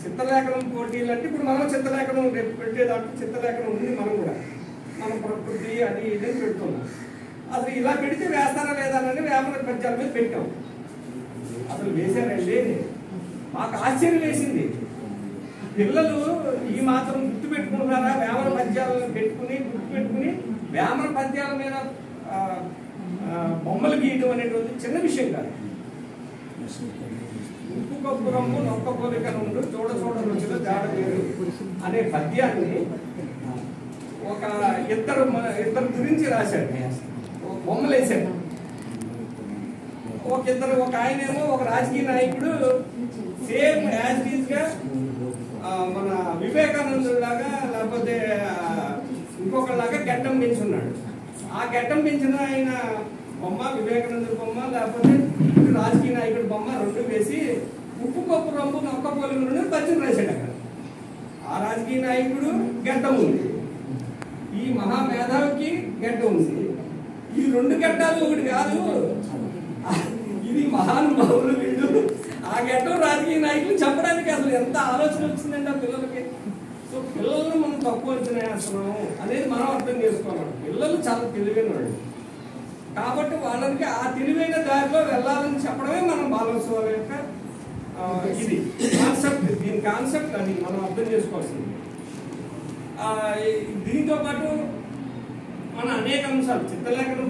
చిత్రలేఖనం పోటీలు అంటే ఇప్పుడు మనం చిత్రలేఖనం రేపు పెట్టేదాంట్లో చిత్రలేఖనం ఉంది. మనం కూడా మనం ప్రకృతి అది ఇది పెడుతున్నాం. అసలు ఇలా పెడితే వేస్తారా లేదా అని వేమన పద్యాల మీద పెట్టాం. అసలు వేశారండి, మాకు ఆశ్చర్యం వేసింది. పిల్లలు ఈ మాత్రం గుర్తు పెట్టుకుంటున్నారా? వేమన పద్యాలను పెట్టుకుని గుర్తు పెట్టుకుని వేమన పద్యాల మీద బొమ్మలు గీయడం అనేటువంటి చిన్న విషయం కాదు. ఉప్పు కప్పు రంగు నొక్క పోలిక నుండి చూడ చూడ రుచిలో జాడ వేరు అనే పద్యాన్ని ఒక ఇద్దరు గురించి రాశాడు. బొమ్మలు వేశాడు. ఒక ఆయనేమో ఒక రాజకీయ నాయకుడు సేమ్ యాజ్ ఈజ్ గా మన వివేకానందుడు లాగా లేకపోతే ఇంకొకలాగా గడ్డం పెంచున్నాడు. ఆ గడ్డం పెంచిన ఆయన బొమ్మ వివేకానందుడి బొమ్మ లేకపోతే రాజకీయ నాయకుడి బొమ్మ రెండు వేసి ఉప్పు కప్పు రంగు నొక్క పోలిక నుండి పద్యం రాశాడు. అక్కడ ఆ రాజకీయ నాయకుడు గడ్డం ఉంది, ఈ మహామేధావికి గడ్డం ఉంది. ఈ రెండు గడ్డాలు ఒకటి కాదు. ఇది మహానుభావులు వీళ్ళు. ఆ గడ్డం రాజకీయ నాయకులు చెప్పడానికి అసలు ఎంత ఆలోచన వచ్చిందండి ఆ పిల్లలకి. సో పిల్లల్ని మనం తక్కువ అంచనా వేస్తున్నాము అనేది మనం అర్థం చేసుకోవాలి. పిల్లలు చాలా తెలివైన వాళ్ళు కాబట్టి వాళ్ళకి ఆ తెలివైన దారిలో వెళ్ళాలని చెప్పడమే మనం బాలోత్సవాల యొక్క ఇది కాన్సెప్ట్. దీని కాన్సెప్ట్ అది మనం అర్థం చేసుకోవాల్సింది. దీంతో పాటు మన అనేక అంశాలు చిత్రలేఖనం